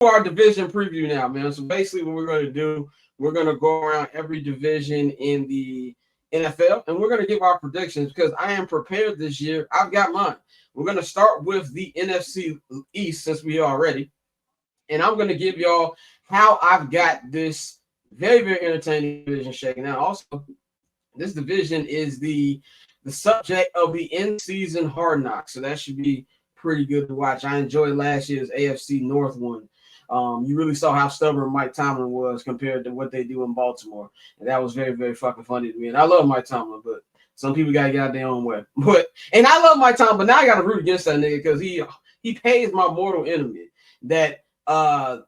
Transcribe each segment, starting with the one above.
our division preview now, man. So basically what we're going to do, we're going to go around every division in the NFL, and we're going to give our predictions because I am prepared this year. I've got mine. We're going to start with the NFC East since we are already, and I'm going to give y'all how I've got this very, very entertaining division shaking out. Also, this division is the subject of the in-season Hard Knocks, so that should be pretty good to watch. I enjoyed last year's AFC North one. You really saw how stubborn Mike Tomlin was compared to what they do in Baltimore, and that was very, very fucking funny to me. And I love Mike Tomlin, but some people gotta get out their own way. And I love Mike Tomlin, but now I gotta root against that nigga because he pays my mortal enemy. That the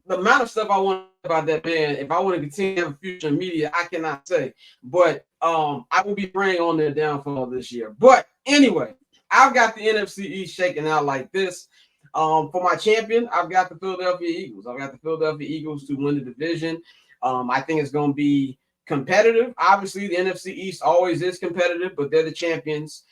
amount of stuff I want about that man, if I want to continue to have a future in media, I cannot say. But I will be praying on their downfall this year. But anyway, I've got the NFC East shaking out like this. For my champion, I've got the Philadelphia Eagles. I've got the Philadelphia Eagles to win the division. I think it's going to be competitive. Obviously, the NFC East always is competitive, but they're the champions.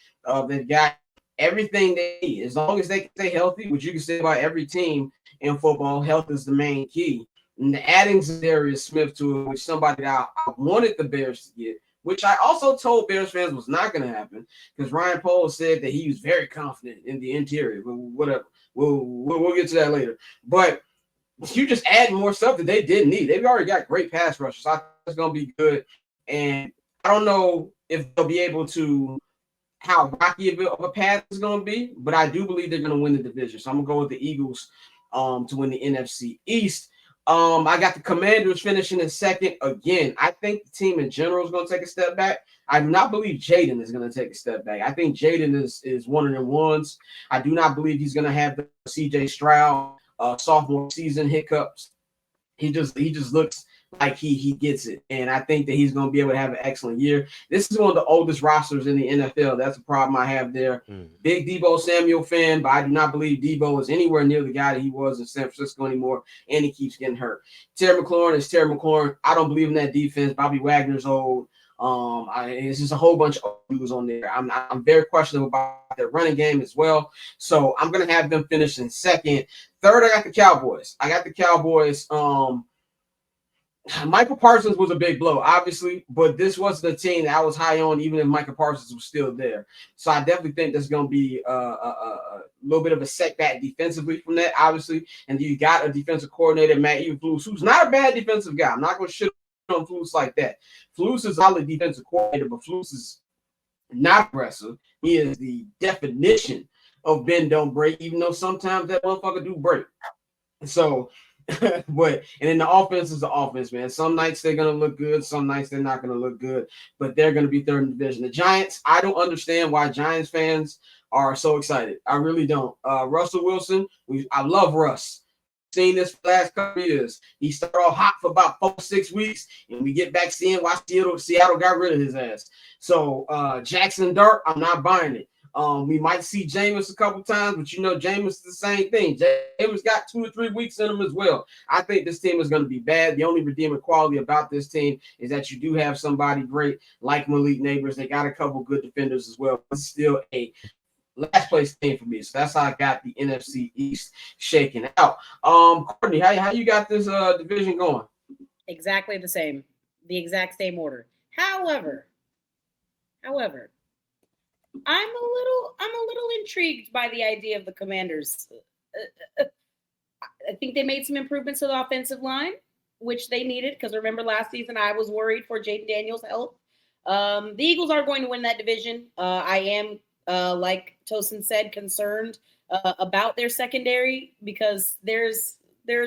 They've got everything they need. As long as they can stay healthy, which you can say about every team in football, health is the main key. And the adding Darius Smith to it, which somebody that I wanted the Bears to get, which I also told Bears fans was not going to happen because Ryan Poles said that he was very confident in the interior. But whatever. We'll get to that later. But you just add more stuff that they didn't need. They've already got great pass rushers. So I think it's going to be good. And I don't know if they'll be able to how rocky of a path is going to be, but I do believe they're going to win the division. So I'm going to go with the Eagles to win the NFC East. I got the Commanders finishing in second again. I think the team in general is going to take a step back. I do not believe Jaden is going to take a step back. I think Jaden is one of them ones. I do not believe he's going to have the CJ Stroud sophomore season hiccups. He just looks like he gets it, and I think that he's going to be able to have an excellent year. This is one of the oldest rosters in the NFL. That's a problem I have there. Big Deebo Samuel fan, but I do not believe Deebo is anywhere near the guy that he was in San Francisco anymore, and he keeps getting hurt. Terry McLaurin is Terry McLaurin. I don't believe in that defense. Bobby Wagner's old. It's just a whole bunch of dudes on there. I'm very questionable about their running game as well. So I'm going to have them finish in second. Third, I got the Cowboys. Michael Parsons was a big blow, obviously, but this was the team that I was high on, even if Michael Parsons was still there. So I definitely think there's going to be a little bit of a setback defensively from that, obviously. And you got a defensive coordinator, Matt Eberflus, who's not a bad defensive guy. I'm not going to shit on Flus like that. Flus is not a defensive coordinator, but Flus is not aggressive. He is the definition of bend, don't break, even though sometimes that motherfucker do break. So, but and then the offense is the offense, man. Some nights they're gonna look good, some nights they're not gonna look good, but they're gonna be third in the division. The Giants, I don't understand why Giants fans are so excited. I really don't. Russell Wilson, I love Russ. Seen this for the last couple of years. He started off hot for about 4-6 weeks, and we get back seeing why Seattle got rid of his ass. So Jackson Dart, I'm not buying it. We might see Jameis a couple times, but you know Jameis is the same thing. Jameis got 2 or 3 weeks in him as well. I think this team is going to be bad. The only redeeming quality about this team is that you do have somebody great like Malik Neighbors. They got a couple good defenders as well. It's still a last place team for me. So that's how I got the NFC East shaking out. Courtney, how you got this division going? Exactly the same. The exact same order. However, I'm a little intrigued by the idea of the Commanders. I think they made some improvements to the offensive line, which they needed, because remember last season I was worried for Jaden Daniels' health. The Eagles are going to win that division. I am, like Tosin said, concerned about their secondary because there's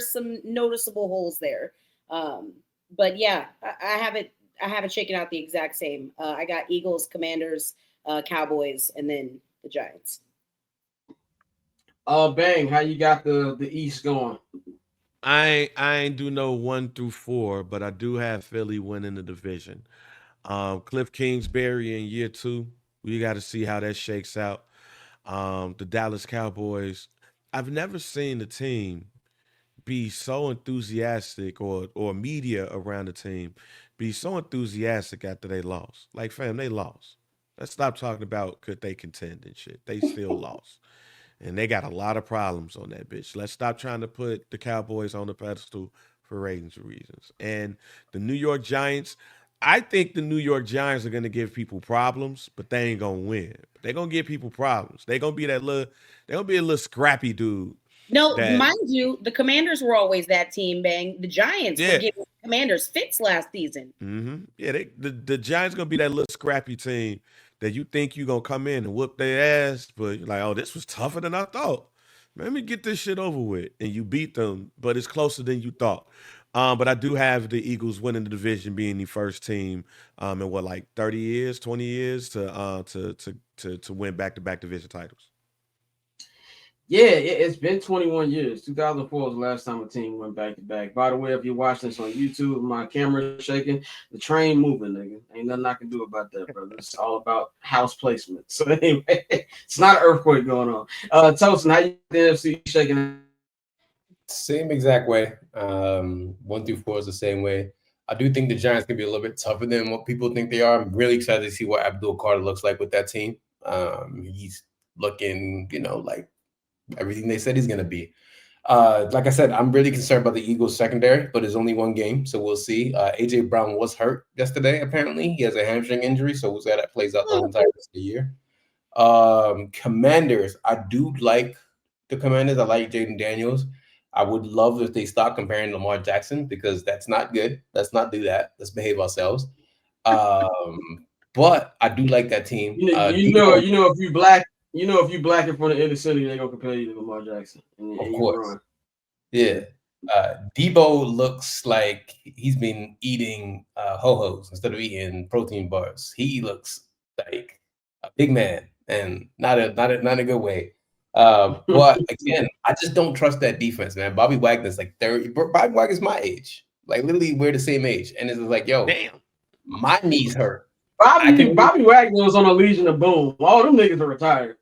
some noticeable holes there. But yeah, I have it shaken out the exact same. I got Eagles, Commanders, Cowboys, and then the Giants. Bang, how you got the East going? I ain't do no 1 through 4, but I do have Philly winning the division. Cliff Kingsbury in year 2. We got to see how that shakes out. The Dallas Cowboys. I've never seen the team be so enthusiastic or media around the team be so enthusiastic after they lost. Like, fam, they lost. Let's stop talking about could they contend and shit. They still lost. and they got a lot of problems on that bitch. Let's stop trying to put the Cowboys on the pedestal for ratings reasons. And the New York Giants, I think the New York Giants are going to give people problems, but they ain't going to win. They're going to give people problems. They're going to be they're going to be a little scrappy dude. No, mind you, the Commanders were always that team, Bang. The Giants were giving Commanders fits last season. Mm-hmm. Yeah, the Giants going to be that little scrappy team that you think you're going to come in and whoop their ass, but you're like, oh, this was tougher than I thought. Let me get this shit over with. And you beat them, but it's closer than you thought. But I do have the Eagles winning the division, being the first team in what, like 30 years, 20 years to win back-to-back division titles. Yeah, it's been 21 years. 2004 was the last time a team went back-to-back. By the way, if you're watching this on YouTube, my camera's shaking, the train moving, nigga. Ain't nothing I can do about that, brother. It's all about house placement. So anyway, it's not an earthquake going on. Tosin, how you the NFC shaking? Same exact way. 1 through 4 is the same way. I do think the Giants can be a little bit tougher than what people think they are. I'm really excited to see what Abdul Carter looks like with that team. He's looking, like everything they said he's going to be. Like I said, I'm really concerned about the Eagles secondary, but it's only one game, so we'll see. A.J. Brown was hurt yesterday, apparently. He has a hamstring injury, so we'll see how that plays out the whole entire rest of the year. Commanders, I do like the Commanders. I like Jaden Daniels. I would love if they stop comparing Lamar Jackson, because that's not good. Let's not do that. Let's behave ourselves. But I do like that team. If you black in front of inner city, they're gonna compare you to Lamar Jackson. Of course. Yeah. Debo looks like he's been eating ho-hos instead of eating protein bars. He looks like a big man, and not a good way. But again, I just don't trust that defense, man. Bobby Wagner's like 30. Bobby Wagner's my age. Like literally, we're the same age, and it's like, yo, damn, my knees hurt. Bobby Wagner was on a Legion of Boom. All them niggas are retired.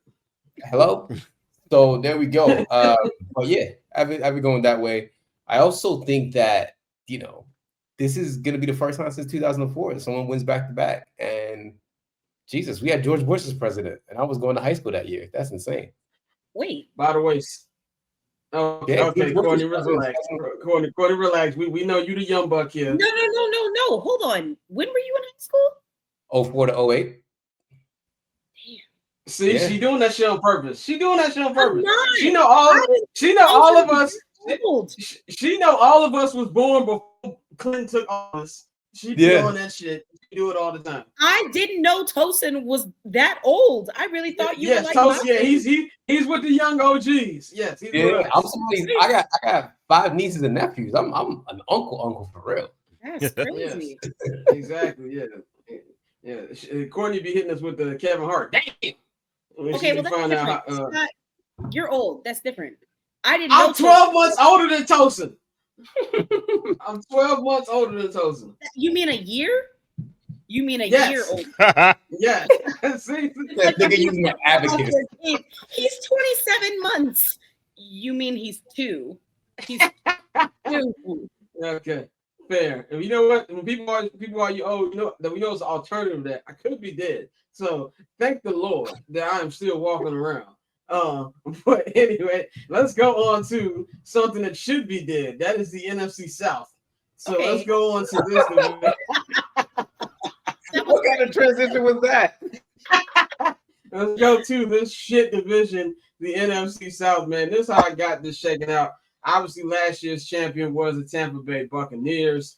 Hello. So there we go. But yeah, I've been going that way. I also think that this is gonna be the first time since 2004 that someone wins back to back. And Jesus, we had George Bush as president, and I was going to high school that year. That's insane. Wait. By the way, okay, Courtney, relax. Courtney, relax. We know you the young buck here. No. Hold on. When were you in high school? 04 to 08. See, she doing that shit on purpose. She know all of us. She know all of us was born before Clinton took office. She doing that shit. She do it all the time. I didn't know Tosin was that old. I really thought you were like Tosin, he's with the young OGs. Yes, he's I got 5 nieces and nephews. I'm an uncle for real. That's crazy. Yes. Exactly. Yeah. Courtney be hitting us with the Kevin Hart. Damn. Okay, well that's different. You're old. That's different. I didn't. I'm 12 months older than Tosin. I'm 12 months older than Tosin. You mean a year? You mean a year old? Yes. See, that nigga using my advocate. He's 27 months. You mean he's 2? He's 2. Okay, fair. And you know what? When people are you old, that we know it's an alternative that I could be dead. So thank the Lord that I am still walking around. But anyway, let's go on to something that should be dead. That is the NFC South. So let's go on to this. What kind of transition was that? Let's go to this shit division, the NFC South, man. This is how I got this shaken out. Obviously, last year's champion was the Tampa Bay Buccaneers.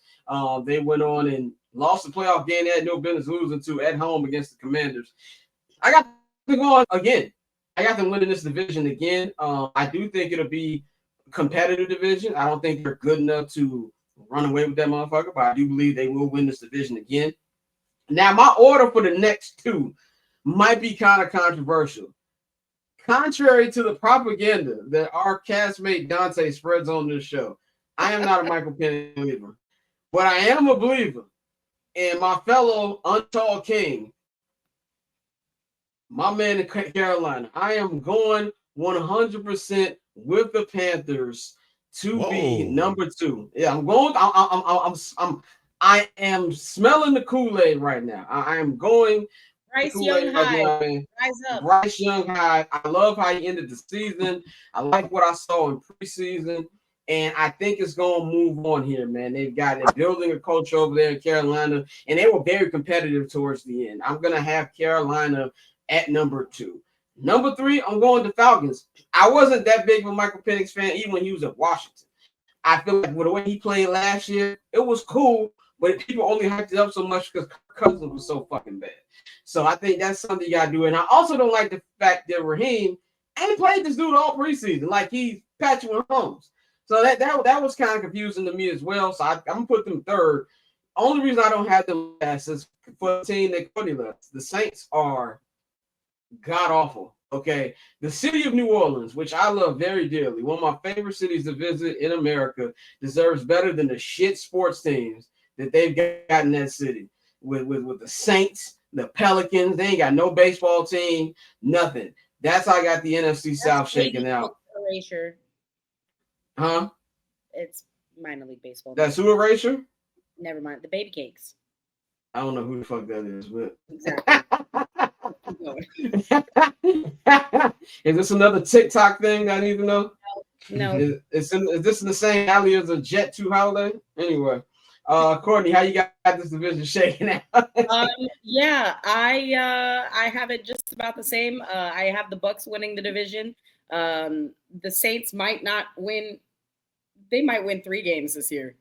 They went on and lost the playoff game they had no business losing to at home against the Commanders. I got them going again. I got them winning this division again. I do think it'll be a competitive division. I don't think they're good enough to run away with that motherfucker, but I do believe they will win this division again. Now, my order for the next 2 might be kind of controversial. Contrary to the propaganda that our castmate Dante spreads on this show, I am not a Michael Penix believer, but I am a believer in my fellow untall king, my man in Carolina. I am going 100% with the Panthers to be number 2. Yeah, I'm going. I am smelling the Kool-Aid right now. I am going Bryce Kool-Aid Young right High. now, man. Rise up. Bryce Young High. I love how he ended the season. I like what I saw in preseason. And I think it's going to move on here, man. They're building a coach over there in Carolina, and they were very competitive towards the end. I'm going to have Carolina at number 2. Number 3, I'm going to Falcons. I wasn't that big of a Michael Penix fan even when he was at Washington. I feel like with the way he played last year, it was cool, but people only hyped it up so much because Cousins was so fucking bad. So I think that's something you got to do. And I also don't like the fact that Raheem ain't played this dude all preseason like he's Patrick Mahomes. So that was kind of confusing to me as well. So I'm gonna put them 3rd. Only reason I don't have them last is for the team that Cody left. The Saints are god awful. Okay, the city of New Orleans, which I love very dearly, one of my favorite cities to visit in America, deserves better than the shit sports teams that they've got in that city. With the Saints, the Pelicans, they ain't got no baseball team, nothing. That's how I got the NFC South shaking out. Erasure. Huh? It's minor league baseball. That's who erasure? Never mind. The baby cakes. I don't know who the fuck that is, but Exactly. Is this another TikTok thing I need to know? No. Is this in the same alley as a Jet 2 holiday? Anyway, Courtney, how you got this division shaking out? Yeah, I have it just about the same. I have the Bucks winning the division. The Saints might not win. They might win 3 games this year.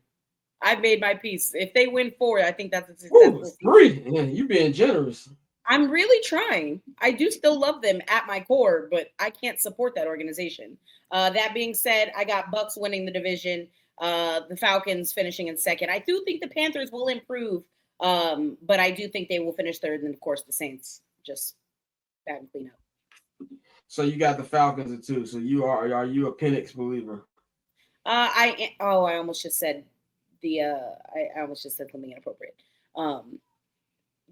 I've made my peace. If they win 4, I think that's a successful. 3? Yeah, you being generous. I'm really trying. I do still love them at my core, but I can't support that organization. That being said, I got Bucks winning the division, the Falcons finishing in 2nd. I do think the Panthers will improve, but I do think they will finish 3rd, and of course the Saints just bad and clean up. So you got the Falcons at 2. So are you a Penix believer? I almost just said I almost just said something inappropriate.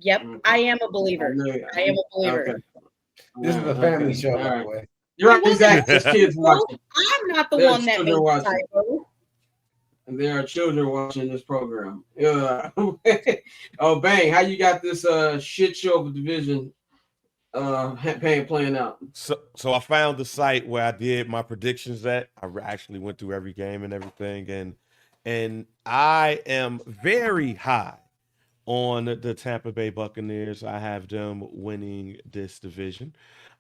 Yep, okay. I am a believer. I am a believer. Okay. This is a family show, by the way. You're right, exactly. Just kids watching. I'm not the one that made the typo. And there are children watching this program. Oh, Bang, how you got this shit show of division playing out? So I found the site where I did my predictions at. I actually went through every game and everything, and I am very high on the Tampa Bay Buccaneers. I have them winning this division.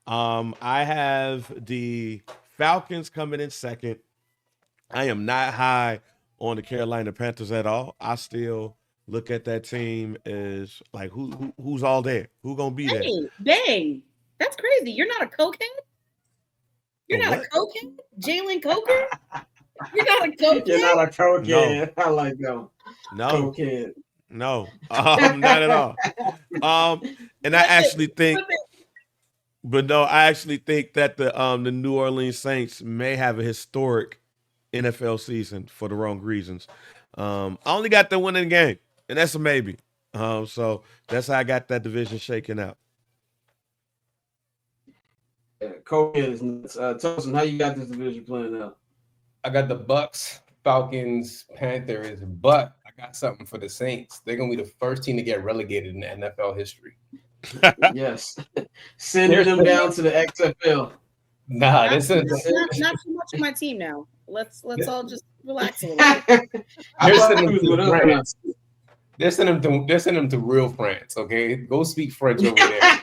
I have the Falcons coming in 2nd. I am not high on the Carolina Panthers at all. I still look at that team as like who's all there? Who gonna be there? Dang, that's crazy. You're not a cokehead? You're not a cokehead? Jalen Coker? You're not a cokehead? You're not a cokehead. No. I like that. No. Cokehead. No, not at all. And I actually think, but no, I actually think that the New Orleans Saints may have a historic NFL season for the wrong reasons. I only got them winning the game, and that's a maybe. So that's how I got that division shaking out. Cokehead is nuts. Tosin, how you got this division playing out? I got the Bucks, Falcons, Panthers, but I got something for the Saints. They're gonna be the first team to get relegated in NFL history. Yes, sending them down to the XFL. Nah, not too much of my team now. Let's all just relax a little bit. They're sending them to real France. Okay, go speak French over there.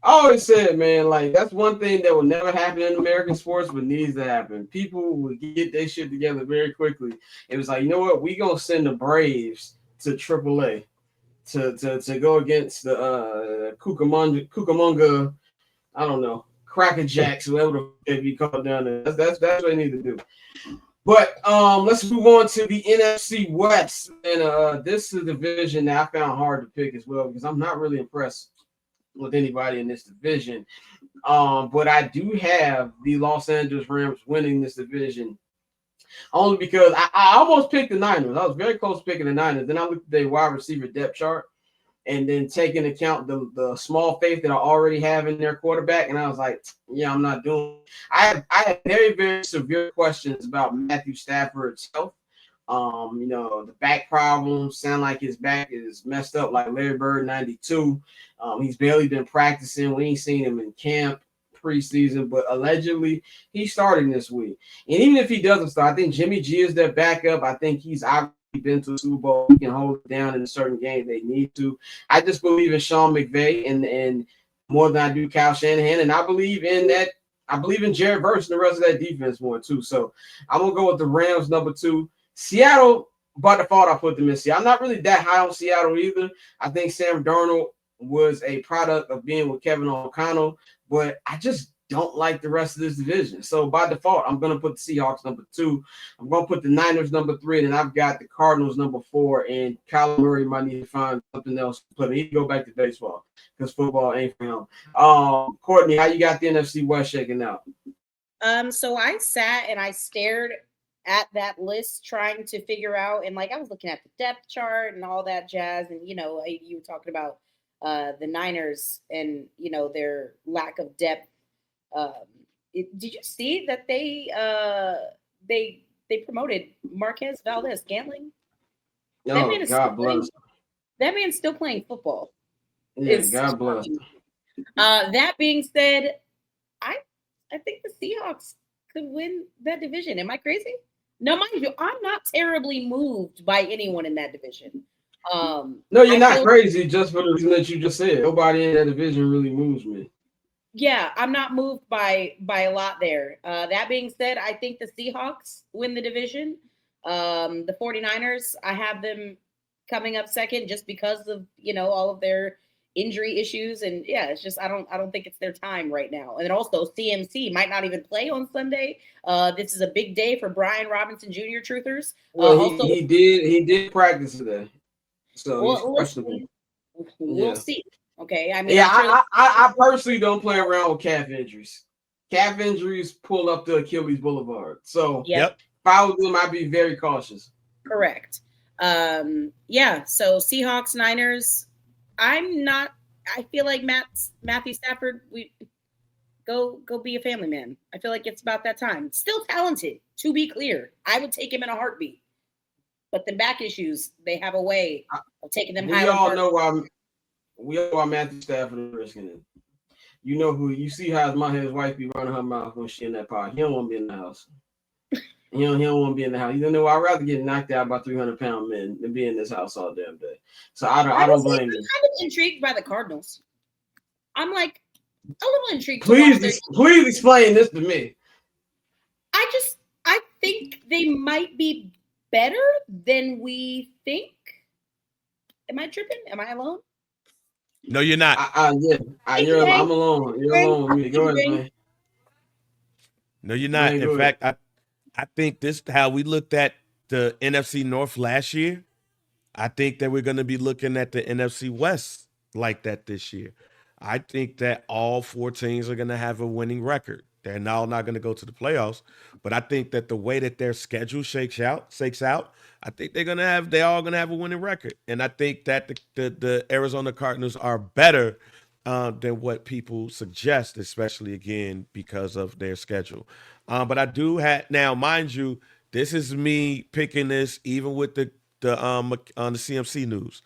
I always said, man, like that's one thing that will never happen in American sports, but needs to happen. People will get their shit together very quickly. It was like, you know what? We gonna send the Braves to AAA to go against the Cucamonga, I don't know, Cracker Jacks, whoever the be called down there. That's what they need to do. But let's move on to the NFC West, and this is a division that I found hard to pick as well because I'm not really impressed with anybody in this division. But I do have the Los Angeles Rams winning this division only because I almost picked the Niners. I was very close to picking the Niners. Then I looked at their wide receiver depth chart and then taking into account the small faith that I already have in their quarterback. And I was like, yeah, I'm not doing it. I have very, very severe questions about Matthew Stafford's health. The back problems sound like his back is messed up like Larry Bird 92. He's barely been practicing. We ain't seen him in camp preseason, but allegedly he's starting this week. And even if he doesn't start, I think Jimmy G is their backup. I think he's obviously been to a Super Bowl. He can hold it down in a certain game they need to. I just believe in Sean McVay and more than I do Kyle Shanahan, and I believe in that. I believe in Jared Verse and the rest of that defense more too. So I'm gonna go with the Rams number 2. Seattle, by default, I put them in Seattle. I'm not really that high on Seattle either. I think Sam Darnold was a product of being with Kevin O'Connell, but I just don't like the rest of this division. So by default, I'm going to put the Seahawks number 2. I'm going to put the Niners number 3, and then I've got the Cardinals number 4, and Kyler Murray might need to find something else to put. He can go back to baseball because football ain't for him. Courtney, how you got the NFC West shaking out? So I sat and I stared at that list trying to figure out, and like I was looking at the depth chart and all that jazz, and you were talking about the Niners and their lack of depth. Did you see that they promoted Marquez Valdez-Scantling? Oh, God bless. That man's still playing football. Yeah, God bless. That being said, I think the Seahawks could win that division. Am I crazy? No, mind you, I'm not terribly moved by anyone in that division. No, you're not crazy just for the reason that you just said. Nobody in that division really moves me. Yeah, I'm not moved by a lot there. That being said, I think the Seahawks win the division. The 49ers, I have them coming up second just because of, all of their injury issues. And yeah, it's just I don't think it's their time right now. And then also CMC might not even play on Sunday. This is a big day for Brian Robinson Jr. Truthers. Well, he did practice today. So he's questionable. We'll see. Okay. I mean, yeah, I personally don't play around with calf injuries. Calf injuries pull up the Achilles Boulevard. So yep. If I was them, I'd be very cautious. Correct. Yeah. So Seahawks, Niners. I feel like Matthew Stafford, we go be a family man. I feel like it's about that time. Still talented, to be clear. I would take him in a heartbeat. But the back issues, they have a way of taking them high. We all know why Matthew Stafford is risking it. You know who you see how his wife be running her mouth when she in that pod. He don't want to be in the house. He don't want to be in the house. You know, I'd rather get knocked out by 300-pound men than be in this house all damn day. So I don't blame you. I'm kind of intrigued by the Cardinals. I'm like a little intrigued. Please explain this to me. I think they might be better than we think. Am I tripping? Am I alone? No, you're not. I'm alone. You're alone with me. Go ahead, man. No, you're not. In fact, I think this how we looked at the NFC North last year. I think that we're going to be looking at the NFC West like that this year. I think that all 4 teams are going to have a winning record. They're now not going to go to the playoffs, but I think that the way that their schedule shakes out, I think they're all going to have a winning record. And I think that the Arizona Cardinals are better than what people suggest, especially again because of their schedule. But I do have now, mind you, this is me picking this even with the CMC news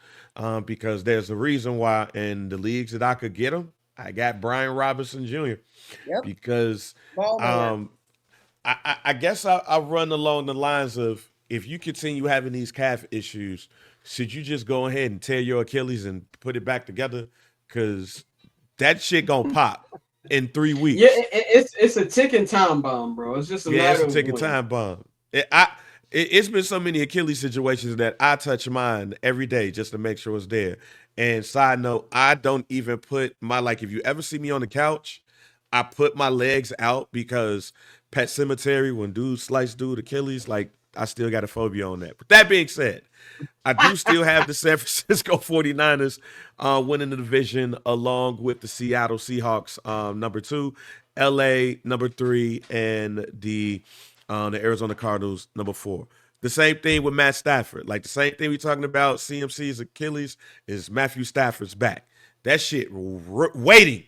because there's a reason why in the leagues that I could get them, I got Brian Robinson Jr. Yep. Because I guess I run along the lines of if you continue having these calf issues, should you just go ahead and tear your Achilles and put it back together? Because that shit gonna pop in 3 weeks. Yeah, it's a ticking time bomb, bro. It's just it's a ticking time bomb. It's been so many Achilles situations that I touch mine every day just to make sure it's there. And side note, I don't even put if you ever see me on the couch, I put my legs out because Pet Cemetery, when dudes slice dude Achilles, I still got a phobia on that. But that being said, I do still have the San Francisco 49ers winning the division along with the Seattle Seahawks number 2, LA number 3, and the Arizona Cardinals number 4. The same thing with Matt Stafford. The same thing we're talking about CMC's Achilles is Matthew Stafford's back. That shit waiting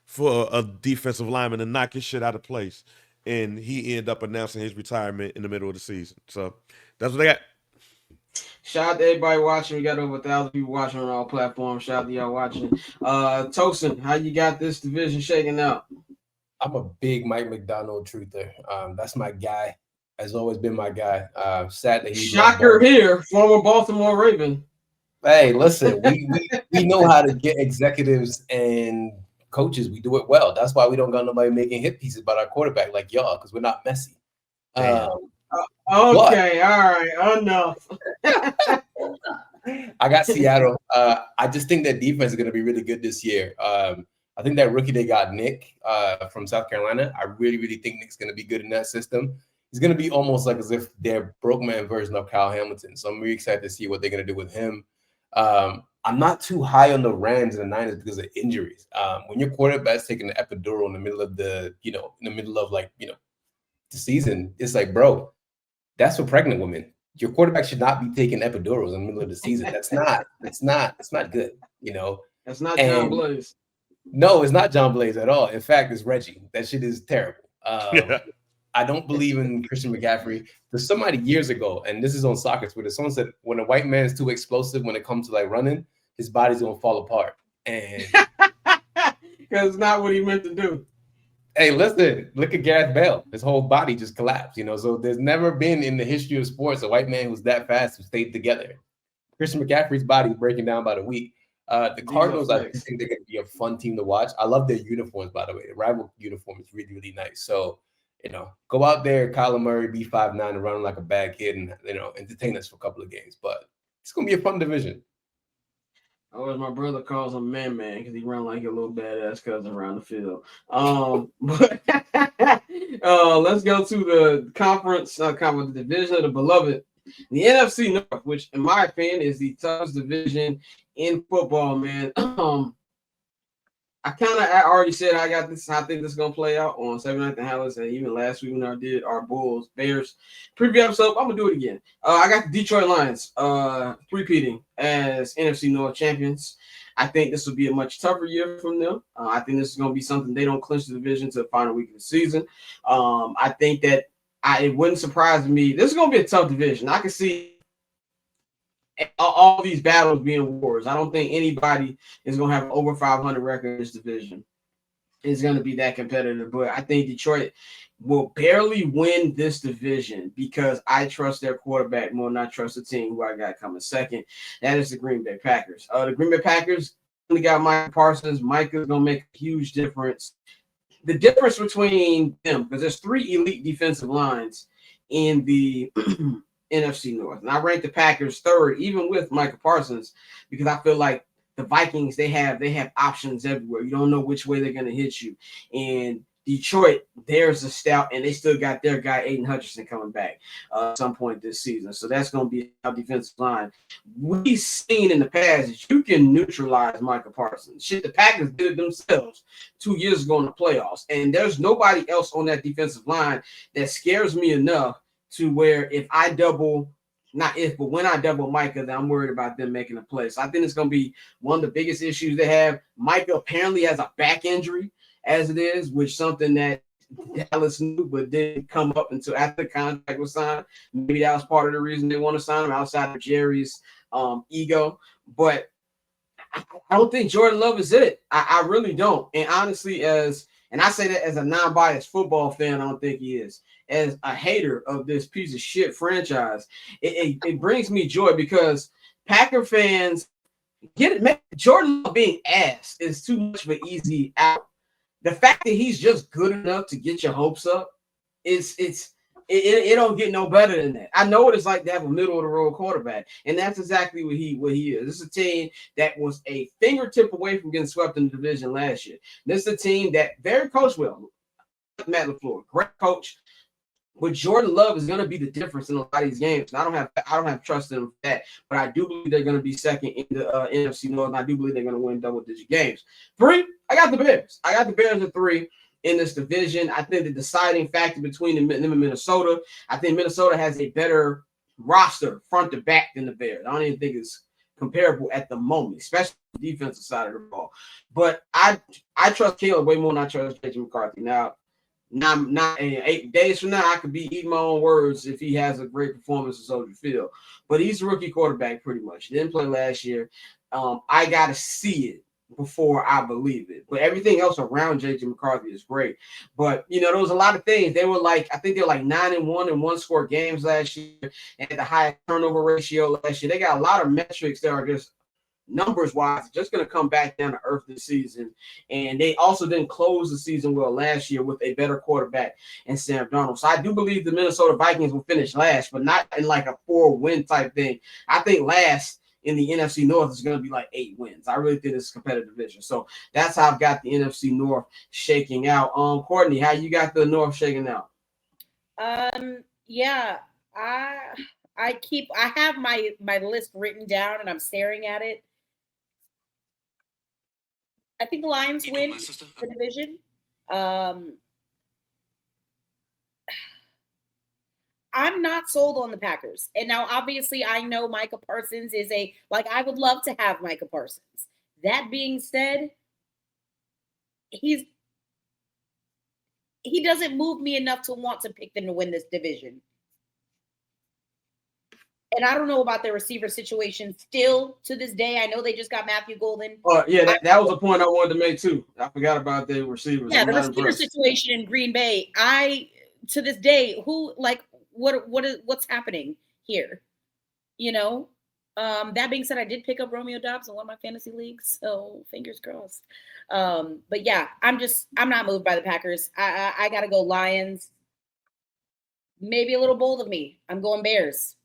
for a defensive lineman to knock his shit out of place. And he ended up announcing his retirement in the middle of the season. So that's what I got. Shout out to everybody watching. We got over 1,000 people watching on all platforms. Shout out to y'all watching. Tosin, how you got this division shaking out? I'm a big Mike McDonald truther. That's my guy. Has always been my guy. Sad that he's shocker here, former Baltimore Raven. Hey, listen, we know how to get executives and coaches. We do it well. That's why we don't got nobody making hit pieces about our quarterback like y'all, because we're not messy. Okay, all right, enough. I got Seattle. I just think that defense is going to be really good this year. I think that rookie they got, Nick, from South Carolina, I really, really think Nick's going to be good in that system. He's going to be almost like as if they're broke man version of Kyle Hamilton. So I'm really excited to see what they're going to do with him. I'm not too high on the Rams and the Niners because of injuries. When your quarterback's taking the epidural in the middle of the season, it's like, bro, that's for pregnant women. Your quarterback should not be taking epidurals in the middle of the season. That's not good. That's not John Blaze. No, it's not John Blaze at all. In fact, it's Reggie. That shit is terrible. I don't believe in Christian McCaffrey. There's somebody years ago, and this is on soccer Twitter, someone said when a white man is too explosive when it comes to like running, his body's gonna fall apart. And because it's not what he meant to do. Hey, listen, look at Gareth Bale. His whole body just collapsed, So there's never been in the history of sports a white man who's that fast who stayed together. Christian McCaffrey's body breaking down by the week. The Cardinals, I think they're going to be a fun team to watch. I love their uniforms, by the way. The rival uniform is really, really nice. So, go out there, Kyler Murray, be 5'9", and run like a bad kid and, entertain us for a couple of games. But it's going to be a fun division. Or as my brother calls him, man, because he run like a little badass cousin around the field. But let's go to the conference division of the beloved, the NFC North, which in my opinion is the toughest division in football, man. I already said I got this. I think this is gonna play out on 7 Night and Hallis, and even last week when I did our Bulls Bears preview episode, I'm gonna do it again. I got the Detroit Lions repeating as NFC North champions. I think this will be a much tougher year from them. I think this is gonna be something they don't clinch the division to the final week of the season. I think that it wouldn't surprise me. This is gonna be a tough division. I can see all these battles being wars. I don't think anybody is going to have an over 500 record in this division. It's going to be that competitive, but I think Detroit will barely win this division because I trust their quarterback more than I trust the team who I got coming second. That is the Green Bay Packers. The Green Bay Packers only got Micah Parsons. Micah's going to make a huge difference. The difference between them, because there's 3 elite defensive lines in the NFC North. And I rank the Packers 3rd, even with Micah Parsons, because I feel like the Vikings, they have options everywhere. You don't know which way they're going to hit you. And Detroit, there's a stout, and they still got their guy, Aiden Hutchinson, coming back at some point this season. So that's going to be our defensive line. We've seen in the past that you can neutralize Micah Parsons. Shit, the Packers did it themselves 2 years ago in the playoffs. And there's nobody else on that defensive line that scares me enough to where when I double Micah, then I'm worried about them making a play. So I think it's going to be one of the biggest issues they have. Micah apparently has a back injury as it is, which something that Dallas knew but didn't come up until after the contract was signed. Maybe that was part of the reason they want to sign him outside of Jerry's ego. But I don't think Jordan Love is it. I really don't. And honestly, and I say that as a non-biased football fan, I don't think he is. As a hater of this piece of shit franchise, it brings me joy because Packer fans get it. Man, Jordan Love being ass is too much of an easy out. The fact that he's just good enough to get your hopes up it don't get no better than that. I know what it's like to have a middle of the road quarterback, and that's exactly what he is. This is a team that was a fingertip away from getting swept in the division last year. This is a team that very coached well. Matt LaFleur, great coach. But Jordan Love is going to be the difference in a lot of these games. And I don't have trust in them for that. But I do believe they're going to be second in the NFC North, and I do believe they're going to win double-digit games. 3, I got the Bears. I got the Bears at 3 in this division. I think the deciding factor between them and Minnesota, I think Minnesota has a better roster front to back than the Bears. I don't even think it's comparable at the moment, especially the defensive side of the ball. But I trust Caleb way more than I trust JJ McCarthy. Now, Not 8 days from now, I could be eating my own words if he has a great performance in Soldier Field. But he's a rookie quarterback pretty much. He didn't play last year. I got to see it before I believe it. But everything else around JJ McCarthy is great. But, you know, there was a lot of things. They were like, I think they were like 9-1 in one-score games last year and the highest turnover ratio last year. They got a lot of metrics that are just numbers-wise just going to come back down to earth this season. And they also didn't close the season well last year with a better quarterback in Sam Darnold. So I do believe the Minnesota Vikings will finish last, but not in like a 4-win type thing. I think last in the NFC North is going to be like 8 wins. I really think it's a competitive division. So that's how I've got the NFC North shaking out. Courtney, how you got the North shaking out? Yeah, I have my list written down and I'm staring at it. I think the Lions win the division. I'm not sold on the Packers. And now, obviously, I know Micah Parsons is I would love to have Micah Parsons. That being said, he doesn't move me enough to want to pick them to win this division. And I don't know about their receiver situation still to this day. I know they just got Matthew Golden. Yeah, that was a point I wanted to make too. I forgot about the receivers. Yeah, the receiver situation in Green Bay. To this day, what's happening here? You know, that being said, I did pick up Romeo Doubs in one of my fantasy leagues, so fingers crossed. But yeah, I'm not moved by the Packers. I gotta go Lions. Maybe a little bold of me. I'm going Bears,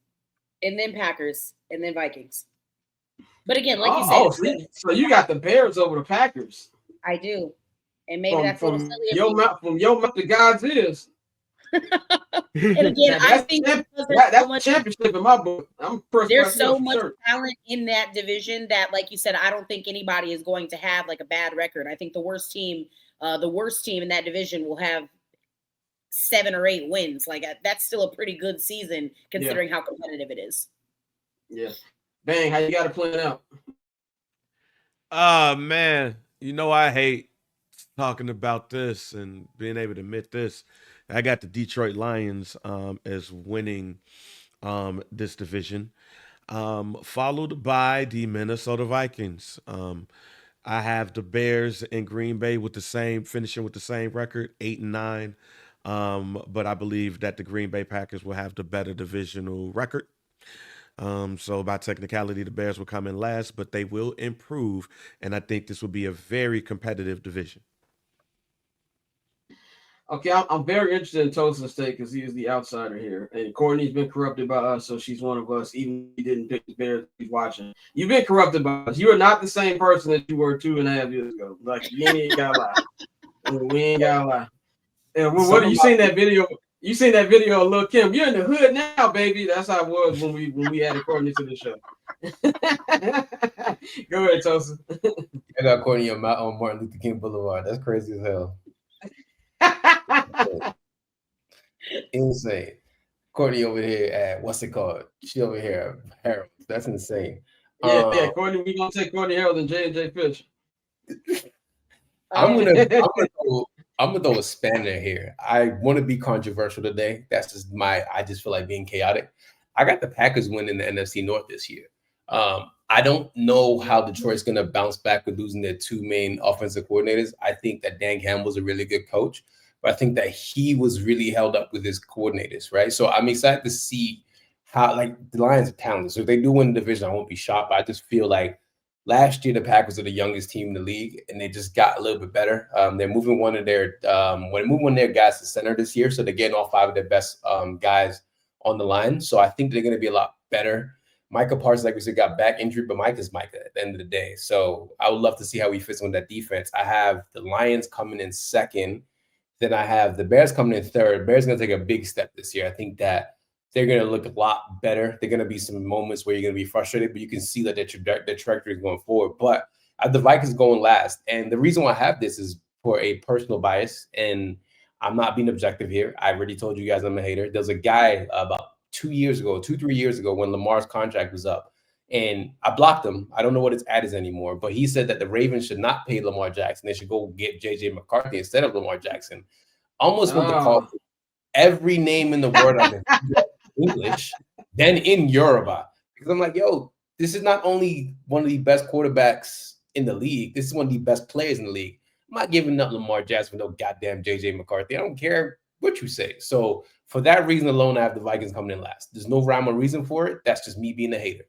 and then Packers, and then Vikings. But again, like you said, so you got the Bears over the Packers. I do, and maybe that's from your mouth to God's ears. And again, I think that's a championship in my book. There's so much talent in that division that, like you said, I don't think anybody is going to have like a bad record. I think the worst team in that division will have 7 or 8 wins. Like that's still a pretty good season considering how competitive it is. Yeah. Bang, how you got it playing out? Man, you know I hate talking about this and being able to admit this. I got the Detroit Lions as winning this division, followed by the Minnesota Vikings. I have the Bears and Green Bay finishing with the same record, 8-9. But I believe that the Green Bay Packers will have the better divisional record. So by technicality, the Bears will come in last, but they will improve. And I think this will be a very competitive division. Okay, I'm very interested in Tulsa State because he is the outsider here. And Courtney's been corrupted by us, so she's one of us, even if he didn't pick the Bears he's watching. You've been corrupted by us. You are not the same person that you were 2.5 years ago. Like, you ain't got to lie. We ain't got to lie. And what you seen that video? You seen that video of Lil' Kim? You're in the hood now, baby. That's how it was when we added Courtney to the show. Go ahead, Tulsa. I got Courtney on Martin Luther King Boulevard. That's crazy as hell. Insane. Courtney over here at what's it called? She over here at Harold. That's insane. Yeah, Courtney. We gonna take Courtney Harold and J&J Fish. I'm gonna throw a spanner here. I want to be controversial today. That's just I just feel like being chaotic. I got the Packers winning the NFC North this year. I don't know how Detroit's going to bounce back with losing their 2 main offensive coordinators. I think that Dan Campbell's a really good coach, but I think that he was really held up with his coordinators, right? So I'm excited to see how, like, the Lions are talented. So if they do win the division, I won't be shocked, but I just feel like last year the Packers are the youngest team in the league, and they just got a little bit better. They're moving one of their guys to center this year, so they're getting all 5 of their best guys on the line. So I think they're going to be a lot better. Micah Parsons, like we said, got back injury, but Micah's Micah at the end of the day. So I would love to see how he fits with that defense. I have the Lions coming in second. Then I have the Bears coming in third. Bears going to take a big step this year. I think that they're going to look a lot better. There are going to be some moments where you're going to be frustrated, but you can see that their trajectory is going forward. But I have the Vikings going last. And the reason why I have this is for a personal bias, and I'm not being objective here. I already told you guys I'm a hater. There's a guy about 3 years ago, when Lamar's contract was up, and I blocked him. I don't know what his ad is anymore, but he said that the Ravens should not pay Lamar Jackson. They should go get JJ McCarthy instead of Lamar Jackson. Almost went to call every name in the world in English, then in Yoruba. Because I'm like, yo, this is not only one of the best quarterbacks in the league, this is one of the best players in the league. I'm not giving up Lamar Jackson for no goddamn JJ McCarthy. I don't care what you say. So for that reason alone, I have the Vikings coming in last. There's no rhyme or reason for it. That's just me being a hater.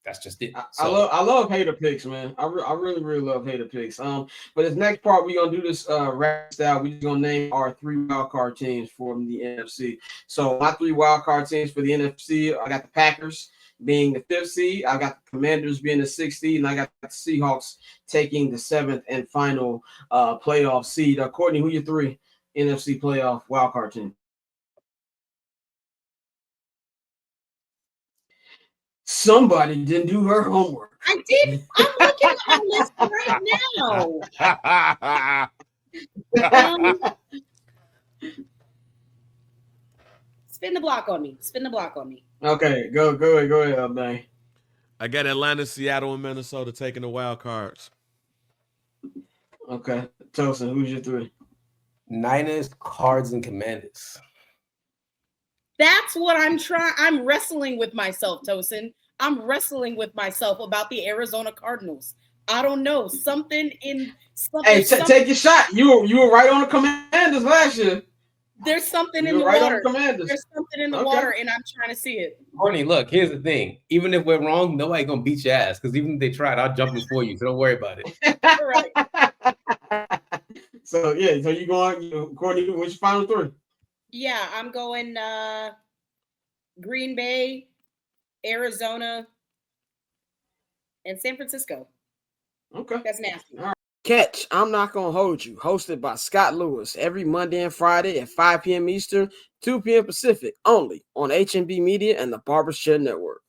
That's just it. I love hater picks, man. I really love hater picks. But this next part, we're gonna do this rap style. We're just gonna name our 3 wild card teams from the NFC. So my 3 wild card teams for the NFC, I got the Packers being the 5th seed, I got the Commanders being the 6th seed, and I got the Seahawks taking the 7th and final playoff seed. Courtney, who your 3 NFC playoff wild card team? Somebody didn't do her homework. I did. I'm looking at my list right now. Spin the block on me. Spin the block on me. Okay, go ahead, man. I got Atlanta, Seattle, and Minnesota taking the wild cards. Okay, Tosin, who's your 3? Niners, Cards, and Commanders. That's what I'm trying. I'm wrestling with myself, Tosin. I'm wrestling with myself about the Arizona Cardinals. I don't know. Something in something. Hey, take your shot. You were right on the Commanders last year. There's something in the right water. On the There's something in the water, and I'm trying to see it. Courtney, look, here's the thing. Even if we're wrong, nobody gonna beat your ass. Because even if they tried, I'll jump before you. So don't worry about it. All right. So you going, Courtney, what's your final 3? Yeah, I'm going Green Bay, Arizona, and San Francisco. Okay. That's nasty. All right. Catch I'm Not Gonna Hold You, hosted by Scott Lewis, every Monday and Friday at 5 p.m. Eastern, 2 p.m. Pacific, only on HNB Media and the Barbershop Network.